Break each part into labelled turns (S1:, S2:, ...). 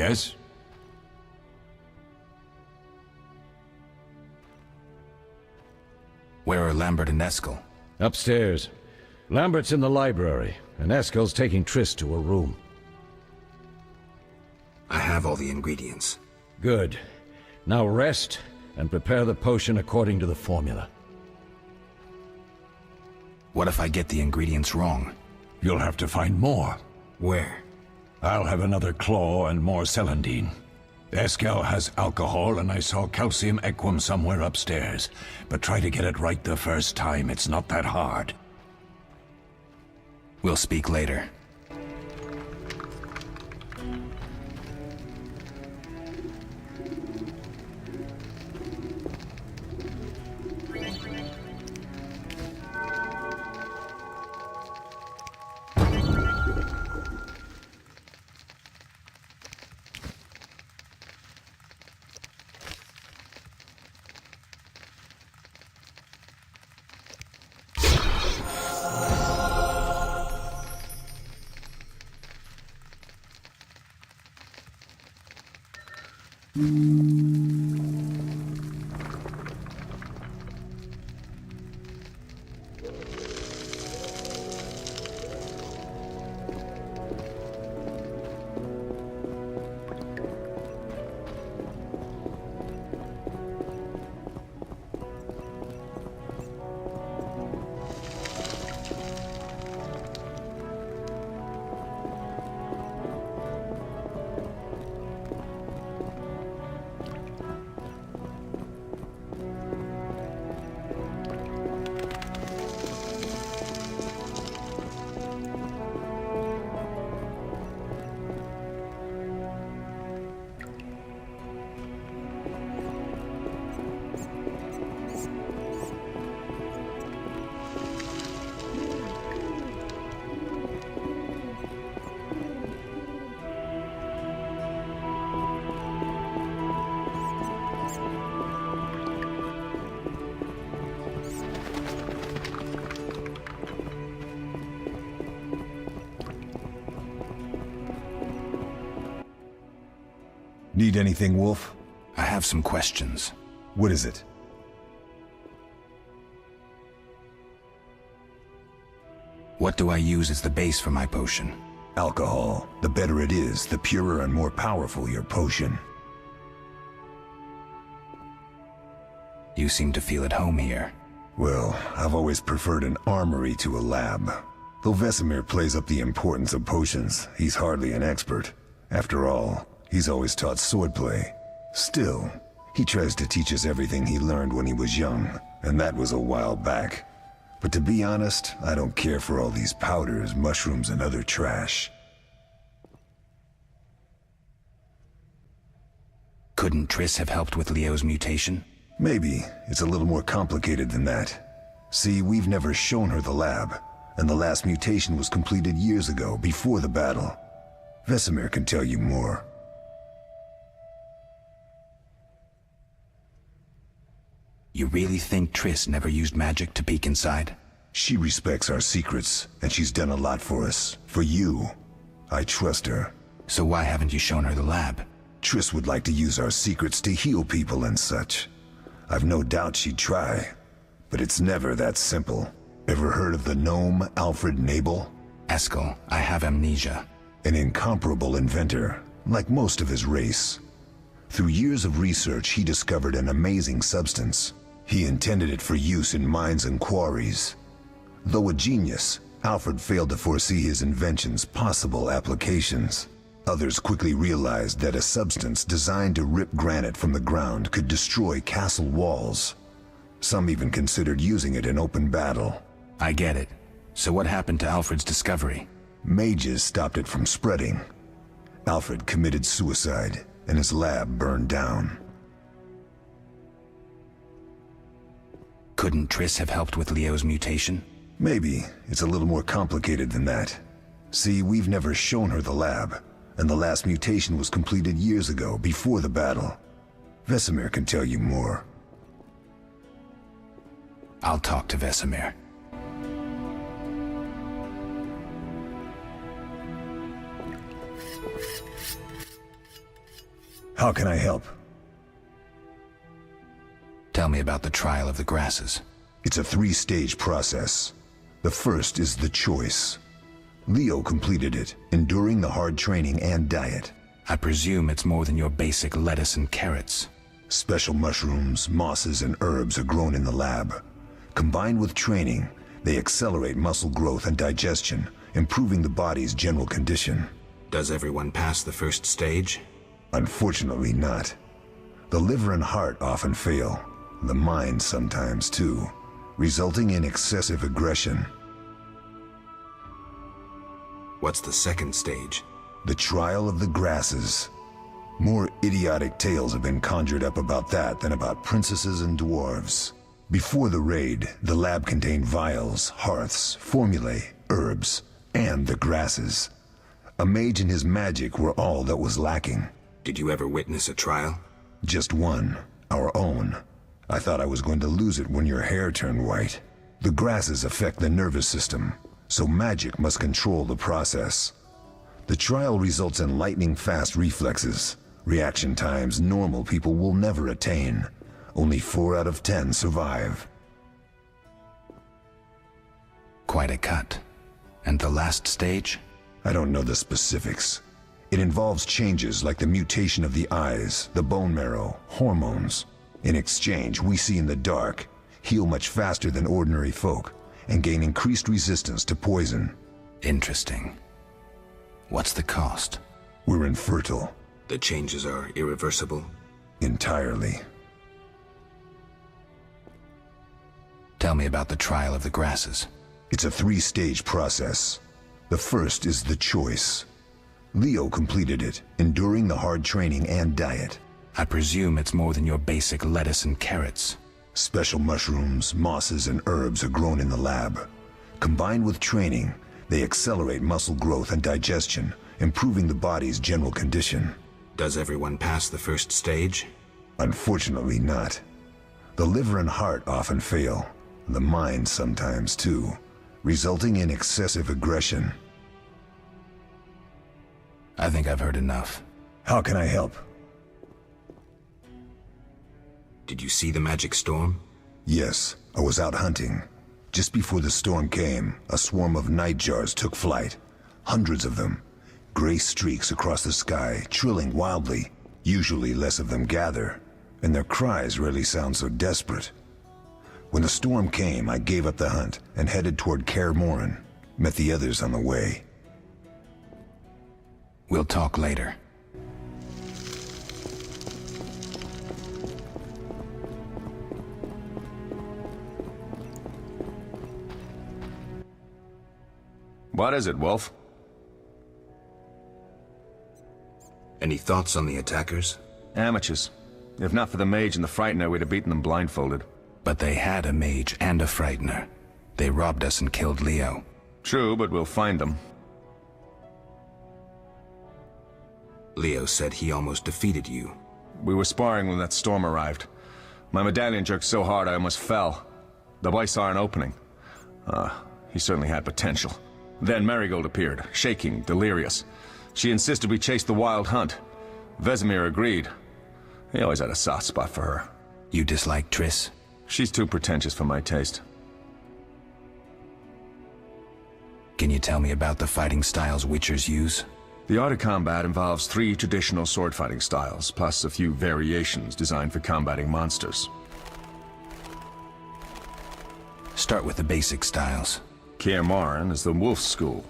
S1: Yes?
S2: Where are Lambert and Eskel?
S3: Upstairs. Lambert's in the library, and Eskel's taking Triss to her room.
S2: I have all the ingredients.
S3: Good. Now rest, and prepare the potion according to the formula.
S2: What if I get the ingredients wrong?
S1: You'll have to find more.
S2: Where?
S1: I'll have another claw and more celandine. Eskel has alcohol, and I saw calcium equum somewhere upstairs. But try to get it right the first time. It's not that hard.
S2: We'll speak later.
S4: Need anything, Wolf?
S2: I have some questions.
S4: What is it?
S2: What do I use as the base for my potion?
S4: Alcohol. The better it is, the purer and more powerful your potion.
S2: You seem to feel at home here.
S4: Well, I've always preferred an armory to a lab. Though Vesemir plays up the importance of potions, he's hardly an expert. After all, he's always taught swordplay. Still, he tries to teach us everything he learned when he was young, and that was a while back. But to be honest, I don't care for all these powders, mushrooms, and other trash.
S2: Couldn't Triss have helped with Leo's mutation?
S4: Maybe. It's a little more complicated than that. See, we've never shown her the lab, and the last mutation was completed years ago, before the battle. Vesemir can tell you more.
S2: You really think Triss never used magic to peek inside?
S4: She respects our secrets, and she's done a lot for us. For you. I trust her.
S2: So why haven't you shown her the lab?
S4: Triss would like to use our secrets to heal people and such. I've no doubt she'd try. But it's never that simple. Ever heard of the gnome Alfred Nabel?
S2: Eskel, I have amnesia.
S4: An incomparable inventor, like most of his race. Through years of research, he discovered an amazing substance. He intended it for use in mines and quarries. Though a genius, Alfred failed to foresee his invention's possible applications. Others quickly realized that a substance designed to rip granite from the ground could destroy castle walls. Some even considered using it in open battle.
S2: I get it. So what happened to Alfred's discovery?
S4: Mages stopped it from spreading. Alfred committed suicide, and his lab burned down.
S2: Couldn't Triss have helped with Leo's mutation?
S4: Maybe. It's a little more complicated than that. See, we've never shown her the lab, and the last mutation was completed years ago, before the battle. Vesemir can tell you more.
S2: I'll talk to Vesemir.
S4: How can I help?
S2: Tell me about the trial of the grasses.
S4: It's a three-stage process. The first is the choice. Leo completed it, enduring the hard training and diet.
S2: I presume it's more than your basic lettuce and carrots.
S4: Special mushrooms, mosses, and herbs are grown in the lab. Combined with training, they accelerate muscle growth and digestion, improving the body's general condition.
S2: Does everyone pass the first stage?
S4: Unfortunately not. The liver and heart often fail, the mind sometimes too, resulting in excessive aggression.
S2: What's the second stage?
S4: The trial of the grasses. More idiotic tales have been conjured up about that than about princesses and dwarves. Before the raid, the lab contained vials, hearths, formulae, herbs, and the grasses. A mage and his magic were all that was lacking.
S2: Did you ever witness a trial?
S4: Just one, our own. I thought I was going to lose it when your hair turned white. The grasses affect the nervous system, so magic must control the process. The trial results in lightning-fast reflexes, reaction times normal people will never attain. Only 4 out of 10 survive.
S2: Quite a cut. And the last stage?
S4: I don't know the specifics. It involves changes like the mutation of the eyes, the bone marrow, hormones. In exchange, we see in the dark, heal much faster than ordinary folk, and gain increased resistance to poison.
S2: Interesting. What's the cost?
S4: We're infertile.
S2: The changes are irreversible?
S4: Entirely.
S2: Tell me about the trial of the grasses.
S4: It's a 3-stage process. The first is the choice. Leo completed it, enduring the hard training and diet.
S2: I presume it's more than your basic lettuce and carrots.
S4: Special mushrooms, mosses, and herbs are grown in the lab. Combined with training, they accelerate muscle growth and digestion, improving the body's general condition.
S2: Does everyone pass the first stage?
S4: Unfortunately not. The liver and heart often fail, the mind sometimes too, resulting in excessive aggression.
S2: I think I've heard enough.
S4: How can I help?
S2: Did you see the magic storm?
S4: Yes, I was out hunting. Just before the storm came, a swarm of nightjars took flight. Hundreds of them. Gray streaks across the sky, trilling wildly. Usually less of them gather, and their cries rarely sound so desperate. When the storm came, I gave up the hunt and headed toward Kaer Morhen. Met the others on the way.
S2: We'll talk later.
S5: What is it, Wolf?
S2: Any thoughts on the attackers?
S5: Amateurs. If not for the mage and the frightener, we'd have beaten them blindfolded.
S2: But they had a mage and a frightener. They robbed us and killed Leo.
S5: True, but we'll find them.
S2: Leo said he almost defeated you.
S5: We were sparring when that storm arrived. My medallion jerked so hard I almost fell. The boy saw an opening. He certainly had potential. Then Marigold appeared, shaking, delirious. She insisted we chase the wild hunt. Vesemir agreed. He always had a soft spot for her.
S2: You dislike Triss?
S5: She's too pretentious for my taste.
S2: Can you tell me about the fighting styles Witchers use?
S5: The art of combat involves 3 traditional sword-fighting styles, plus a few variations designed for combating monsters.
S2: Start with the basic styles.
S5: Kaer Morhen is the wolf school.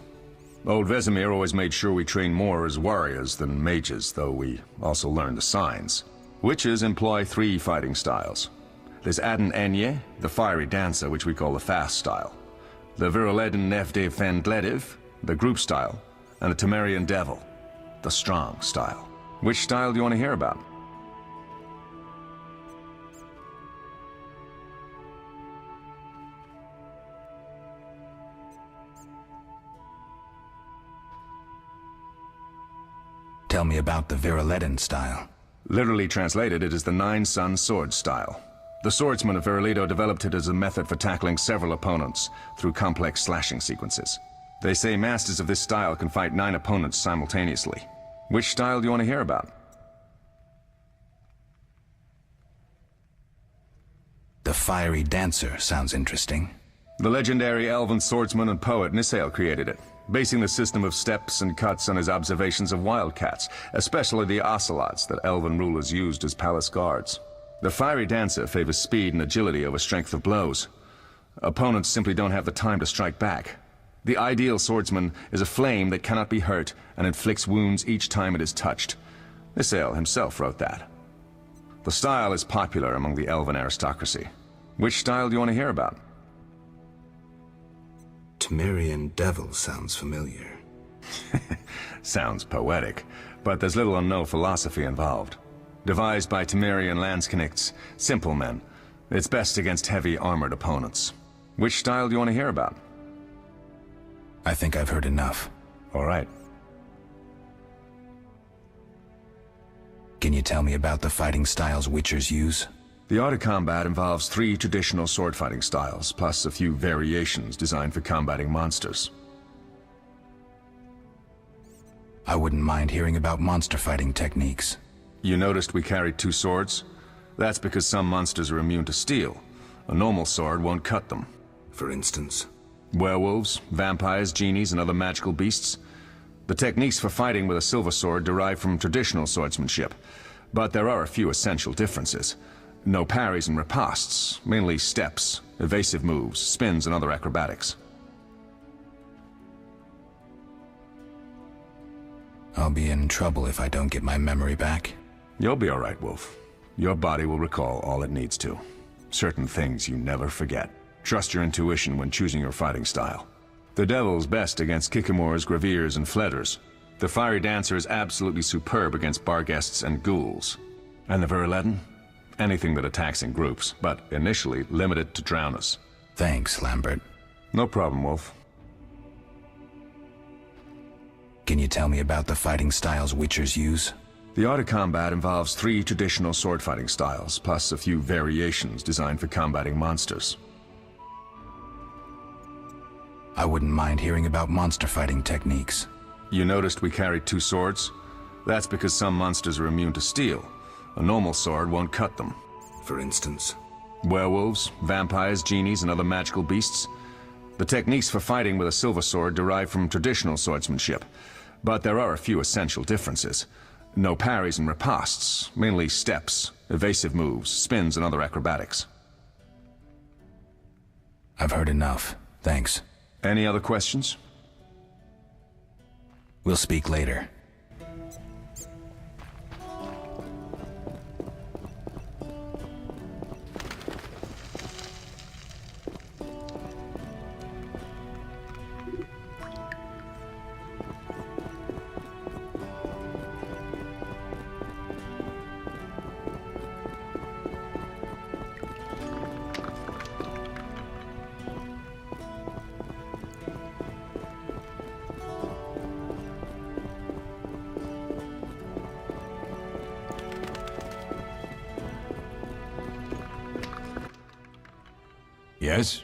S5: Old Vesemir always made sure we trained more as warriors than mages, though we also learned the signs. Witches employ 3 fighting styles. There's Aden Enye, the fiery dancer, which we call the fast style. The Viruleden Nef de Fendlediv, the group style. And the Temerian Devil, the strong style. Which style do you want to hear about?
S2: Tell me about the Viruleden style.
S5: Literally translated, it is the 9-sun sword style. The swordsmen of Viruledo developed it as a method for tackling several opponents through complex slashing sequences. They say masters of this style can fight 9 opponents simultaneously. Which style do you want to hear about?
S2: fiery dancer sounds interesting.
S5: The legendary elven swordsman and poet Nisael created it, basing the system of steps and cuts on his observations of wildcats, especially the ocelots that elven rulers used as palace guards. The fiery dancer favors speed and agility over strength of blows. Opponents simply don't have the time to strike back. The ideal swordsman is a flame that cannot be hurt and inflicts wounds each time it is touched. Nisael himself wrote that. The style is popular among the elven aristocracy. Which style do you want to hear about?
S2: Temerian devil sounds familiar.
S5: Sounds poetic, but there's little or no philosophy involved. Devised by Temerian landsknechts, simple men. It's best against heavy armored opponents. Which style do you want to hear about?
S2: I think I've heard enough.
S5: All right.
S2: Can you tell me about the fighting styles Witchers use?
S5: The art of combat involves 3 traditional sword fighting styles, plus a few variations designed for combating monsters.
S2: I wouldn't mind hearing about monster fighting techniques.
S5: You noticed we carried 2 swords? That's because some monsters are immune to steel. A normal sword won't cut them.
S2: For instance?
S5: Werewolves, vampires, genies, and other magical beasts. The techniques for fighting with a silver sword derive from traditional swordsmanship, but there are a few essential differences. No parries and ripostes, mainly steps, evasive moves, spins, and other acrobatics.
S2: I'll be in trouble if I don't get my memory back.
S5: You'll be all right, Wolf. Your body will recall all it needs to. Certain things you never forget. Trust your intuition when choosing your fighting style. The Devil's best against Kikimors, Graviers, and Fledders. The Fiery Dancer is absolutely superb against Barghests and Ghouls. And the Viruleten? Anything that attacks in groups, but initially limited to drowners.
S2: Thanks, Lambert.
S5: No problem, Wolf.
S2: Can you tell me about the fighting styles Witchers use?
S5: The art of combat involves 3 traditional sword fighting styles, plus a few variations designed for combating monsters.
S2: I wouldn't mind hearing about monster fighting techniques.
S5: You noticed we carried 2 swords? That's because some monsters are immune to steel. A normal sword won't cut them.
S2: For instance?
S5: Werewolves, vampires, genies, and other magical beasts. The techniques for fighting with a silver sword derive from traditional swordsmanship, but there are a few essential differences. No parries and ripostes, mainly steps, evasive moves, spins, and other acrobatics.
S2: I've heard enough. Thanks.
S5: Any other questions?
S2: We'll speak later.
S1: Yes?